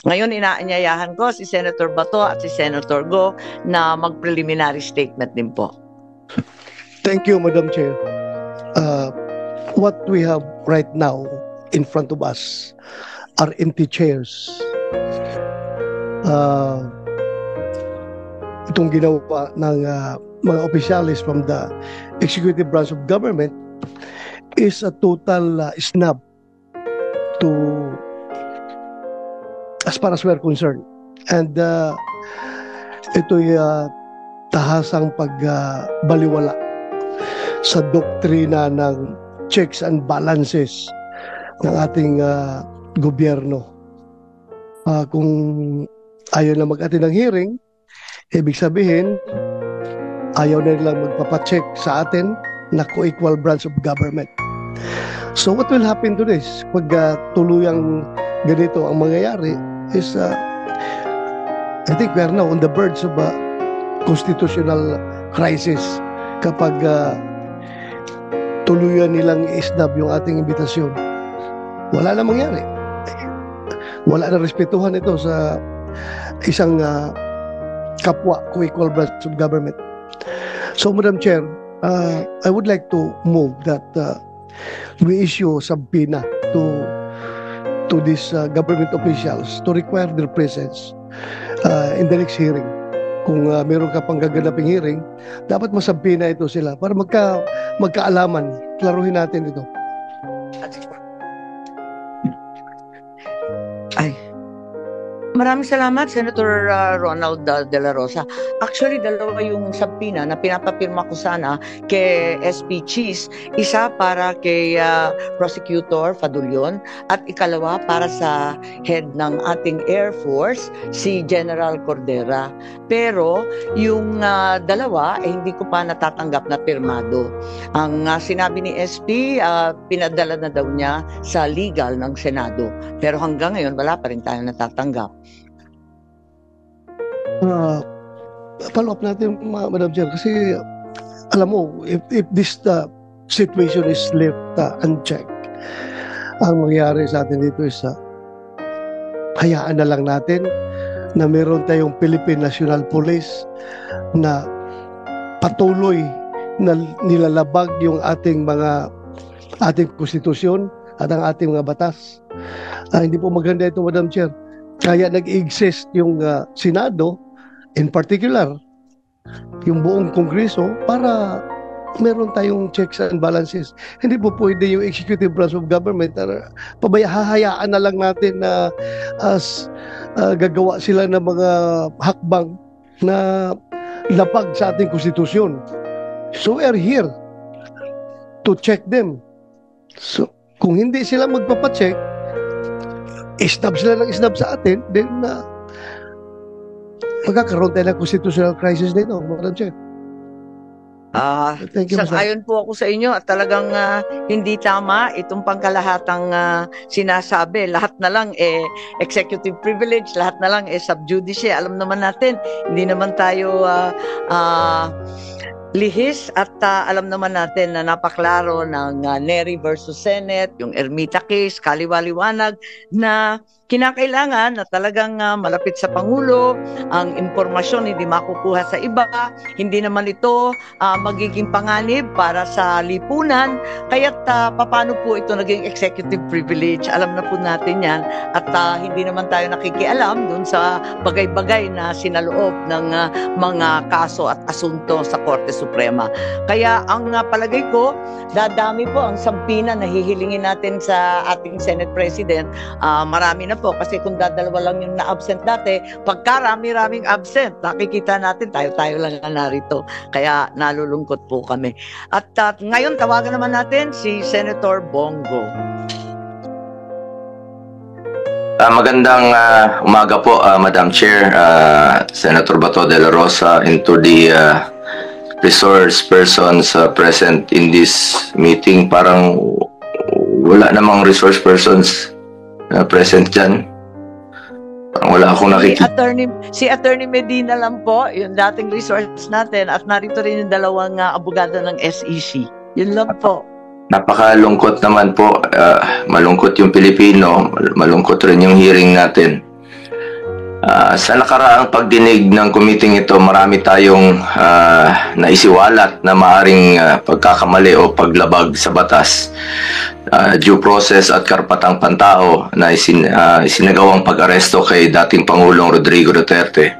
Ngayon, inaanyayahan ko si Senator Bato at si Senator Go na mag-preliminary statement din po. Thank you, Madam Chair. What we have right now in front of us are empty chairs. Itong ginawa ng mga opisyalis from the executive branch of government is a total snub to as far as we're concerned. And ito'y tahasang pagbaliwala sa doktrina ng checks and balances ng ating gobyerno. Kung ayaw na mag-attend ng hearing, ibig sabihin, ayaw na nilang magpapacheck sa atin na co-equal branch of government. So what will happen to this? Pag tuluyang ganito ang mangyayari is, I think we are now on the verge of a constitutional crisis kapag tuluyan nilang isnab yung ating imbitasyon. Wala na mangyari. Wala na respetuhan ito sa isang kapwa co-equal branch of government. So, Madam Chair, I would like to move that we issue subpoena to these government officials to require their presence in the next hearing. Kung meron ka pang gaganaping hearing, dapat masubpoena ito sila para magkaalaman. Klaruhin natin ito. Maraming salamat, Senator Ronald De La Rosa. Actually, dalawa yung subpoena na pinapapirma ko sana kay SP Cheese. Isa para kay Prosecutor Fadulyon at ikalawa para sa head ng ating Air Force, si General Cordera. Pero yung dalawa, hindi ko pa natatanggap na pirmado. Ang sinabi ni SP, pinadala na daw niya sa legal ng Senado. Pero hanggang ngayon, wala pa rin tayong natatanggap. Follow up natin, Madam Chair, kasi alam mo, if this situation is left unchecked, ang mangyayari sa atin dito is hayaan na lang natin na meron tayong Philippine National Police na patuloy na nilalabag yung ating konstitusyon at ang ating mga batas. Hindi po maganda ito, Madam Chair. Kaya nag-exist yung Senado, in particular, yung buong Kongreso, para meron tayong checks and balances. Hindi po pwede yung executive branch of government, hahayaan na lang natin na gagawa sila ng mga hakbang na lapag sa ating konstitusyon. So we are here to check them. So kung hindi sila magpapacheck, isnab sila ng isnab sa atin, then magkakaroon tayo ng constitutional crisis dito, Madam Chair. Ayon po ako sa inyo at talagang hindi tama itong pangkalahatang sinasabi. Lahat na lang executive privilege, lahat na lang sub judice. Alam naman natin, hindi naman tayo lihis at alam naman natin na napaklaro ng Nery versus Senate, yung Ermita case, kaliwaliwanag na kinakailangan na talagang malapit sa Pangulo, ang impormasyon hindi makukuha sa iba, hindi naman ito magiging panganib para sa lipunan, kaya't paano po ito naging executive privilege, alam na po natin yan, at hindi naman tayo nakikialam dun sa bagay-bagay na sinaloob ng mga kaso at asunto sa Korte Suprema. Kaya ang palagay ko, dadami po ang sampina na hihilingin natin sa ating Senate President. Marami na po kasi kung dadalawa lang yung na-absent dati, pagkarami-raming absent, nakikita natin tayo-tayo lang na narito. Kaya nalulungkot po kami. At ngayon, tawagan naman natin si Senator Bongo. Magandang umaga po, Madam Chair, Senator Bato de la Rosa, and to the resource persons present in this meeting. Parang wala namang resource persons present dyan. Parang wala akong nakikita. Si Attorney Medina lang po, yung dating resource natin, at narito rin yung dalawang abogado ng SEC. Yun lang po. Napakalungkot naman po. Malungkot yung Pilipino, malungkot rin yung hearing natin. Sa nakaraang pagdinig ng committee ito, marami tayong naisiwalat na maaring pagkakamali o paglabag sa batas, due process at karapatang pantao na isinagawang pag-aresto kay dating Pangulong Rodrigo Duterte.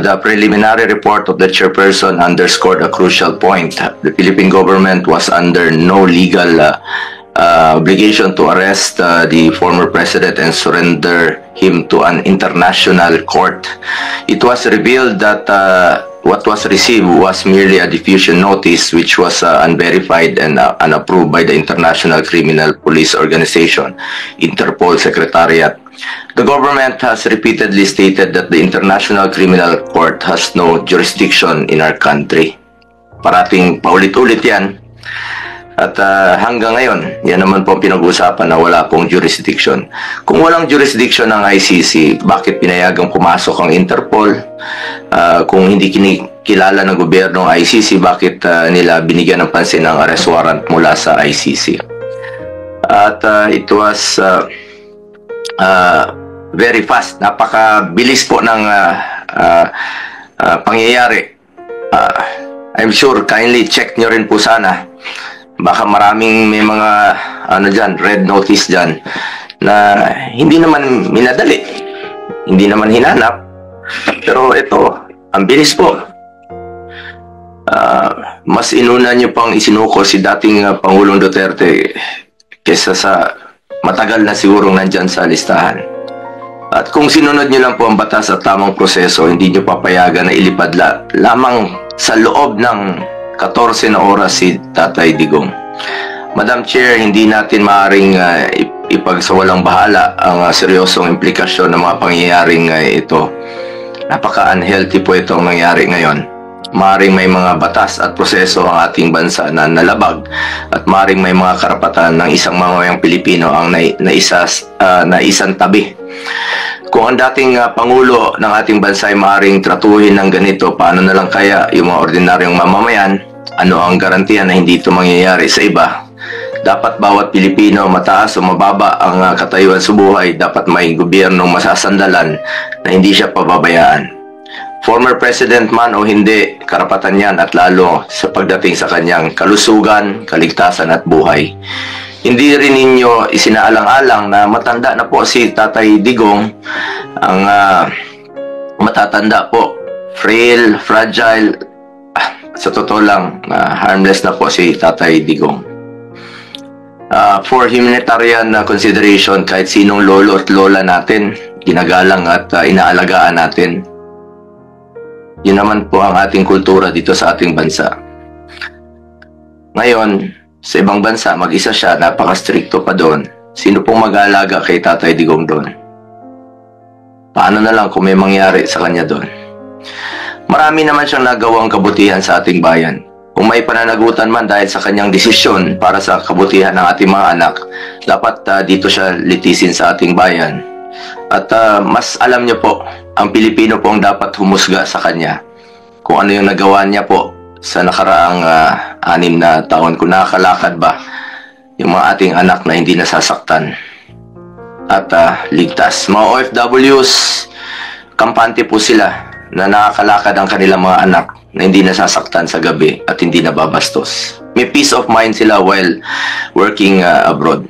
The preliminary report of the chairperson underscored a crucial point. The Philippine government was under no legal obligation to arrest the former president and surrender him to an international court. It was revealed that what was received was merely a diffusion notice which was unverified and unapproved by the International Criminal Police Organization, Interpol Secretariat. The government has repeatedly stated that the International Criminal Court has no jurisdiction in our country. Parating paulit-ulit yan. At hanggang ngayon, yan naman po pinag-uusapan na wala pong jurisdiction. Kung walang jurisdiction ng ICC, bakit pinayagang pumasok ang Interpol? Kung hindi kinikilala ng gobyerno ng ICC, bakit nila binigyan ng pansin ng arrest warrant mula sa ICC? At it was very fast. Napakabilis po ng pangyayari. I'm sure kindly check nyo rin po sana. Baka maraming may mga red notice dyan na hindi naman minadali, hindi naman hinanap, pero ito, ang bilis po. Mas inuna nyo pang isinuko si dating Pangulong Duterte kesa sa matagal na sigurong nandyan sa listahan. At kung sinunod nyo lang po ang batas at tamang proseso, hindi nyo papayagan na ilipad lamang sa loob ng 14 na oras si Tatay Digong. Madam Chair, hindi natin maaaring ipagsawalang bahala ang seryosong implikasyon ng mga pangyayaring ito. Napaka-unhealthy po itong nangyari ngayon. Maaaring may mga batas at proseso ang ating bansa na nalabag at maaaring may mga karapatan ng isang mamamayang Pilipino ang naisang tabi. Kung ang dating Pangulo ng ating bansa ay maaaring tratuhin ng ganito, paano na lang kaya yung mga ordinaryong mamamayan? Ano ang garantiya na hindi ito mangyayari sa iba? Dapat bawat Pilipino, mataas o mababa ang katayuan sa buhay, dapat may gobyernong masasandalan na hindi siya pababayaan. Former President man o hindi, karapatan yan at lalo sa pagdating sa kanyang kalusugan, kaligtasan at buhay. Hindi rin ninyo isinaalang-alang na matanda na po si Tatay Digong, ang matatanda po, frail, fragile. Sa totoo lang, harmless na po si Tatay Digong. For humanitarian consideration, kahit sinong lolo at lola natin, ginagalang at inaalagaan natin. Yun naman po ang ating kultura dito sa ating bansa. Ngayon, sa ibang bansa, mag-isa siya, napaka-stricto pa doon. Sino pong mag-aalaga kay Tatay Digong doon? Paano na lang kung may mangyari sa kanya doon? Marami naman siyang nagawang kabutihan sa ating bayan. Kung may pananagutan man dahil sa kanyang desisyon para sa kabutihan ng ating mga anak, dapat dito siya litisin sa ating bayan. At mas alam niyo po, ang Pilipino po ang dapat humusga sa kanya kung ano yung nagawa niya po sa nakaraang 6 na taon. Kung nakakalakad ba yung mga ating anak na hindi nasasaktan at ligtas. Mga OFWs, kampante po sila na nakakalakad ang kanilang mga anak na hindi nasasaktan sa gabi at hindi nababastos. May peace of mind sila while working abroad.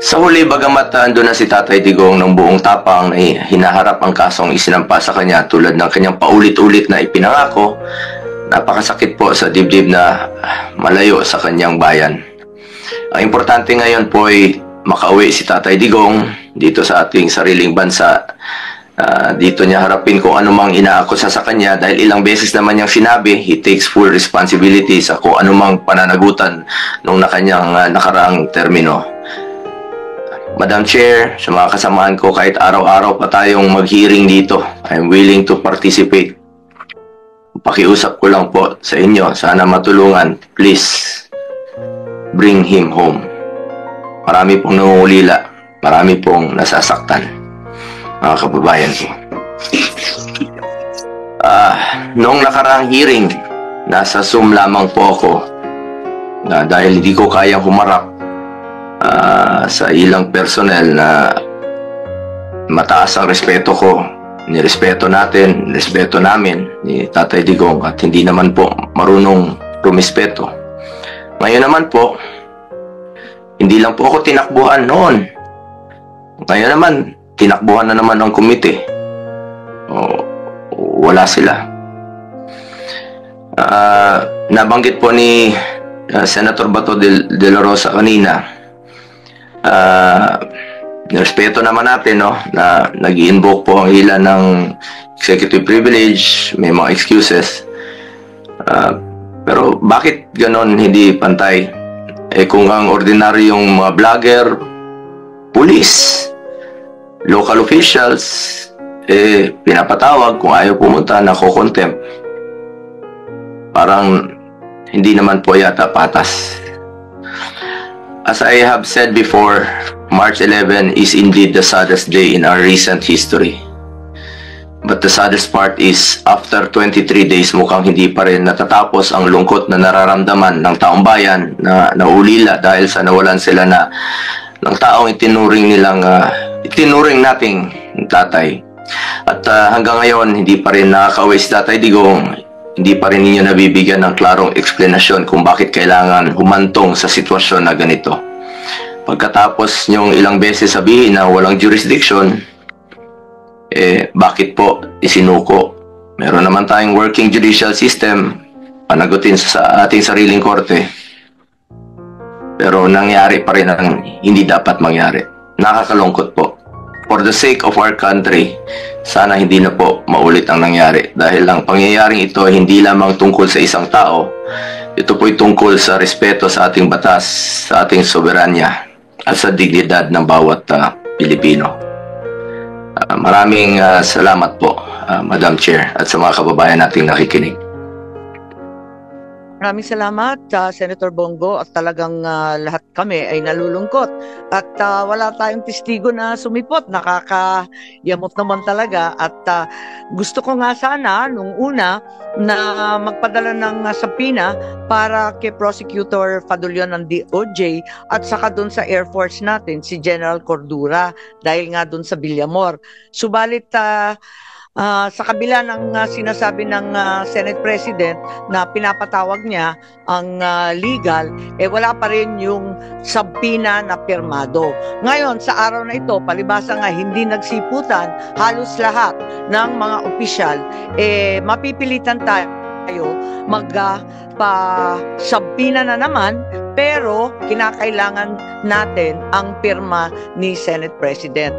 Sa huli, bagamat andun na si Tatay Digong ng buong tapang na hinaharap ang kasong isinampa sa kanya tulad ng kanyang paulit-ulit na ipinangako, napakasakit po sa dibdib na malayo sa kanyang bayan. Ang importante ngayon po ay makauwi si Tatay Digong dito sa ating sariling bansa. Dito niya harapin kung anumang inaakusa sa kanya dahil ilang beses naman niyang sinabi, he takes full responsibility sa kung anumang pananagutan nung kanyang nakaraang termino. Madam Chair, sa mga kasamahan ko, kahit araw-araw pa tayong mag-hearing dito, I'm willing to participate. Pakiusap ko lang po sa inyo, sana matulungan, please bring him home. Marami pong nangungulila, marami pong nasasaktan, mga kababayan ko. Noong nakaraang hearing, nasa Zoom lamang po ako dahil hindi ko kayang humarap sa ilang personnel na mataas ang respeto ko. Nirespeto natin, respeto namin ni Tatay Digong at hindi naman po marunong rumispeto. Ngayon naman po, hindi lang po ako tinakbuhan noon. Ngayon naman, tinakbuhan na naman ang komite. Wala sila. Nabanggit po ni Senator Bato de la Rosa kanina, respeto naman natin, no, na nag-invoke po ang ilan ng executive privilege, may mga excuses. Pero bakit ganon hindi pantay? Kung ang ordinaryong mga vlogger, police, local officials, pinapatawag kung ayaw pumunta, nako-contempt. Parang hindi naman po yata patas. As I have said before, March 11 is indeed the saddest day in our recent history. But the saddest part is, after 23 days, mukhang hindi pa rin natatapos ang lungkot na nararamdaman ng taong bayan na naulila dahil sa nawalan sila ng taong itinuring nating tatay. At hanggang ngayon, hindi pa rin nakakauwi si Tatay Digong. Hindi pa rin ninyo nabibigyan ng klarong eksplanasyon kung bakit kailangan humantong sa sitwasyon na ganito. Pagkatapos nyong ilang beses sabihin na walang jurisdiction, bakit po isinuko? Meron naman tayong working judicial system, panagutin sa ating sariling korte. Pero nangyari pa rin ang hindi dapat mangyari. Nakakalungkot po. For the sake of our country, sana hindi na po maulit ang nangyari. Dahil ang pangyayaring ito ay hindi lamang tungkol sa isang tao. Ito po'y tungkol sa respeto sa ating batas, sa ating soberanya, at sa dignidad ng bawat Pilipino. Maraming salamat po, Madam Chair, at sa mga kababayan nating nakikinig. Maraming salamat, Senator Bongo, at talagang lahat kami ay nalulungkot. At wala tayong testigo na sumipot. Nakakayamot naman talaga. At gusto ko nga sana, nung una, na magpadala ng subpoena para kay Prosecutor Fadulion ng DOJ at saka doon sa Air Force natin, si General Cordura, dahil nga doon sa Villamor. Subalit, sa kabila ng sinasabi ng Senate President na pinapatawag niya ang legal, wala pa rin yung subpoena na pirmado. Ngayon, sa araw na ito, palibasa nga hindi nagsiputan halos lahat ng mga opisyal, mapipilitan tayo magpa-subpoena na naman, pero kinakailangan natin ang pirma ni Senate President.